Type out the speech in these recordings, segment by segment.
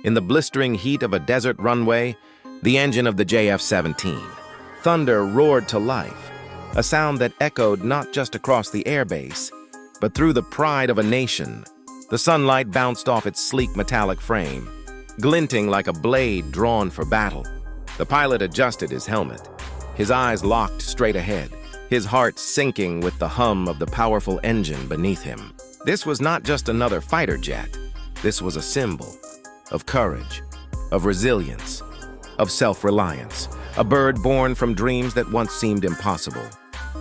in the blistering heat of a desert runway, the engine of the JF-17. Thunder roared to life, a sound that echoed not just across the airbase, but through the pride of a nation. The sunlight bounced off its sleek metallic frame, glinting like a blade drawn for battle. The pilot adjusted his helmet, his eyes locked straight ahead, his heart sinking with the hum of the powerful engine beneath him. This was not just another fighter jet. This was a symbol of courage, of resilience, of self-reliance, a bird born from dreams that once seemed impossible.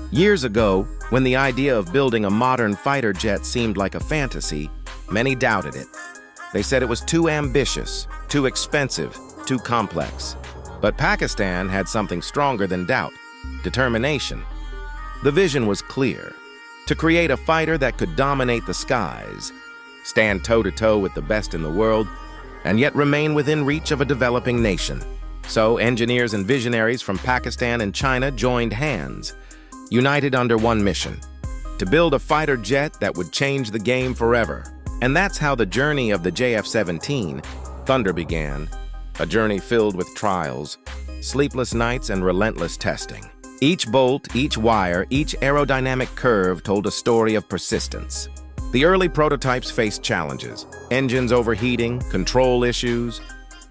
Years ago, when the idea of building a modern fighter jet seemed like a fantasy, many doubted it. They said it was too ambitious, too expensive, too complex. But Pakistan had something stronger than doubt: determination. The vision was clear: to create a fighter that could dominate the skies, stand toe-to-toe with the best in the world, and yet remain within reach of a developing nation. So engineers and visionaries from Pakistan and China joined hands, united under one mission: to build a fighter jet that would change the game forever. And that's how the journey of the JF-17 Thunder began, a journey filled with trials, sleepless nights, and relentless testing. Each bolt, each wire, each aerodynamic curve told a story of persistence. The early prototypes faced challenges: engines overheating, control issues,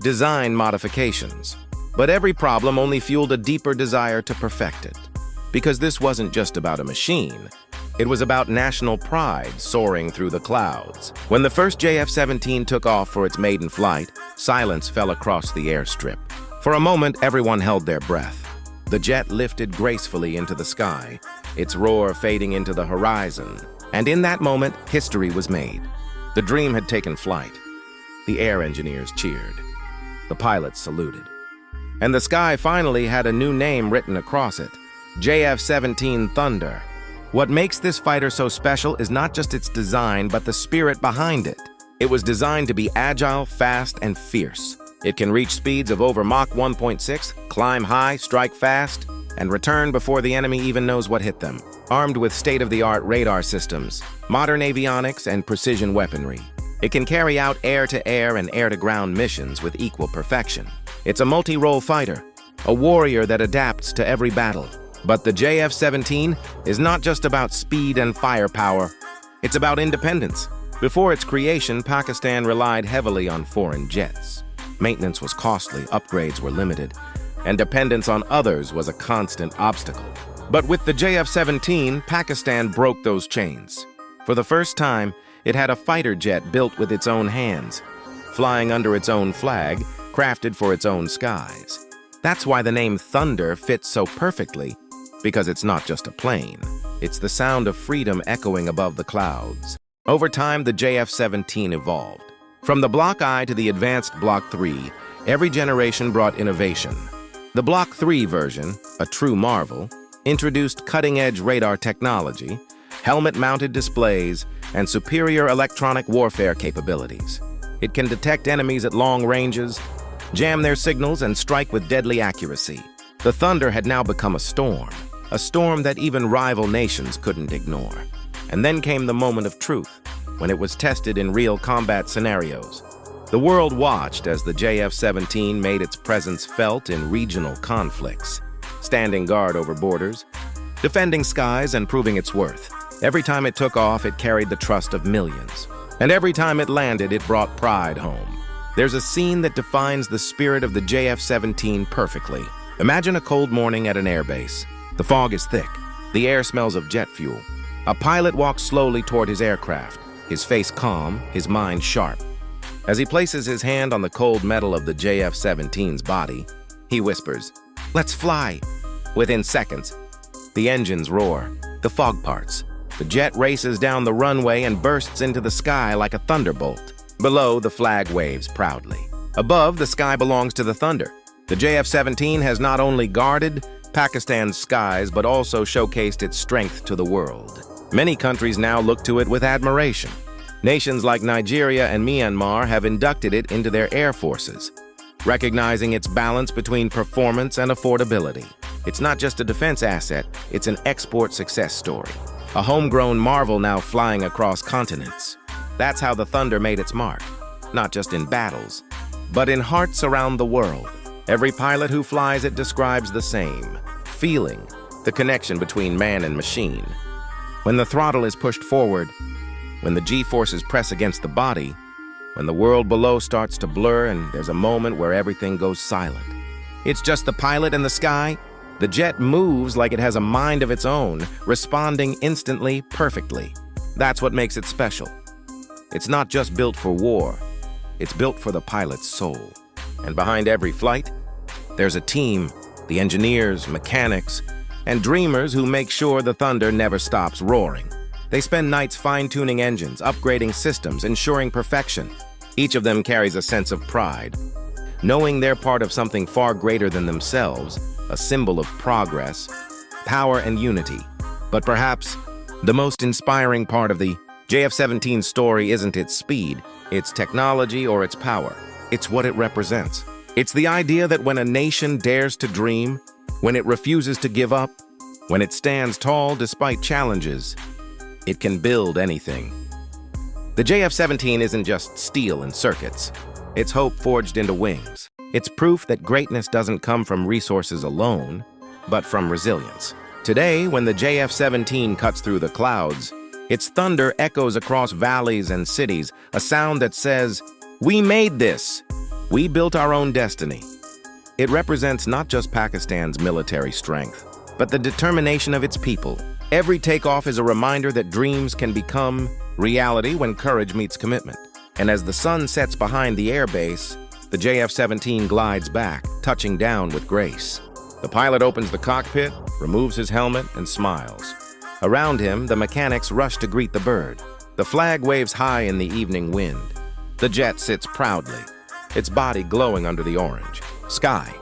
design modifications. But every problem only fueled a deeper desire to perfect it. Because this wasn't just about a machine, it was about national pride soaring through the clouds. When the first JF-17 took off for its maiden flight, silence fell across the airstrip. For a moment, everyone held their breath. The jet lifted gracefully into the sky, its roar fading into the horizon. And in that moment, history was made. The dream had taken flight. The air engineers cheered. The pilots saluted. And the sky finally had a new name written across it: JF-17 Thunder. What makes this fighter so special is not just its design, but the spirit behind it. It was designed to be agile, fast, and fierce. It can reach speeds of over Mach 1.6, climb high, strike fast, and return before the enemy even knows what hit them. Armed with state-of-the-art radar systems, modern avionics, and precision weaponry, it can carry out air-to-air and air-to-ground missions with equal perfection. It's a multi-role fighter, a warrior that adapts to every battle. But the JF-17 is not just about speed and firepower. It's about independence. Before its creation, Pakistan relied heavily on foreign jets. Maintenance was costly, upgrades were limited, and dependence on others was a constant obstacle. But with the JF-17, Pakistan broke those chains. For the first time, it had a fighter jet built with its own hands, flying under its own flag, crafted for its own skies. That's why the name Thunder fits so perfectly, because it's not just a plane. It's the sound of freedom echoing above the clouds. Over time, the JF-17 evolved. From the Block I to the advanced Block 3, every generation brought innovation. The Block 3 version, a true marvel, introduced cutting-edge radar technology, helmet-mounted displays, and superior electronic warfare capabilities. It can detect enemies at long ranges, jam their signals, and strike with deadly accuracy. The Thunder had now become a storm that even rival nations couldn't ignore. And then came the moment of truth, when it was tested in real combat scenarios. The world watched as the JF-17 made its presence felt in regional conflicts, standing guard over borders, defending skies, and proving its worth. Every time it took off, it carried the trust of millions. And every time it landed, it brought pride home. There's a scene that defines the spirit of the JF-17 perfectly. Imagine a cold morning at an airbase. The fog is thick. The air smells of jet fuel. A pilot walks slowly toward his aircraft, his face calm, his mind sharp. As he places his hand on the cold metal of the JF-17's body, he whispers, "Let's fly." Within seconds, the engines roar, the fog parts. The jet races down the runway and bursts into the sky like a thunderbolt. Below, the flag waves proudly. Above, the sky belongs to the Thunder. The JF-17 has not only guarded Pakistan's skies, but also showcased its strength to the world. Many countries now look to it with admiration. Nations like Nigeria and Myanmar have inducted it into their air forces, recognizing its balance between performance and affordability. It's not just a defense asset, it's an export success story. A homegrown marvel now flying across continents. That's how the Thunder made its mark, not just in battles, but in hearts around the world. Every pilot who flies it describes the same feeling, the connection between man and machine. When the throttle is pushed forward, when the G-forces press against the body, when the world below starts to blur and there's a moment where everything goes silent. It's just the pilot and the sky. The jet moves like it has a mind of its own, responding instantly, perfectly. That's what makes it special. It's not just built for war, it's built for the pilot's soul. And behind every flight, there's a team, the engineers, mechanics, and dreamers who make sure the Thunder never stops roaring. They spend nights fine-tuning engines, upgrading systems, ensuring perfection. Each of them carries a sense of pride, knowing they're part of something far greater than themselves, a symbol of progress, power, and unity. But perhaps the most inspiring part of the JF-17 story isn't its speed, its technology, or its power. It's what it represents. It's the idea that when a nation dares to dream, when it refuses to give up, when it stands tall despite challenges, it can build anything. The JF-17 isn't just steel and circuits. It's hope forged into wings. It's proof that greatness doesn't come from resources alone, but from resilience. Today, when the JF-17 cuts through the clouds, its thunder echoes across valleys and cities, a sound that says, "We made this. We built our own destiny." It represents not just Pakistan's military strength, but the determination of its people. Every takeoff is a reminder that dreams can become reality when courage meets commitment. And as the sun sets behind the airbase, the JF-17 glides back, touching down with grace. The pilot opens the cockpit, removes his helmet, and smiles. Around him, the mechanics rush to greet the bird. The flag waves high in the evening wind. The jet sits proudly, its body glowing under the orange sky,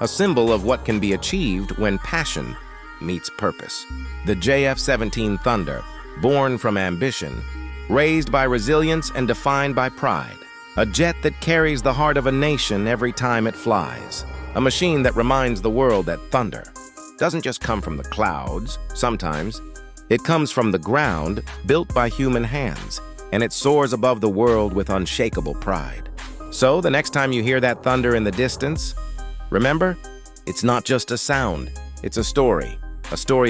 a symbol of what can be achieved when passion meets purpose. The JF-17 Thunder, born from ambition, raised by resilience and defined by pride. A jet that carries the heart of a nation every time it flies. A machine that reminds the world that thunder doesn't just come from the clouds. Sometimes it comes from the ground, built by human hands, and it soars above the world with unshakable pride. So the next time you hear that thunder in the distance, remember, it's not just a sound, it's a story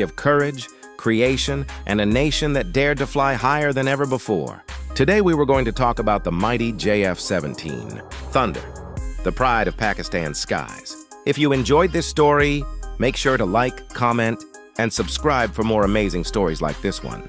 of courage, creation, and a nation that dared to fly higher than ever before. Today we were going to talk about the mighty JF-17, Thunder, the pride of Pakistan's skies. If you enjoyed this story, make sure to like, comment, and subscribe for more amazing stories like this one.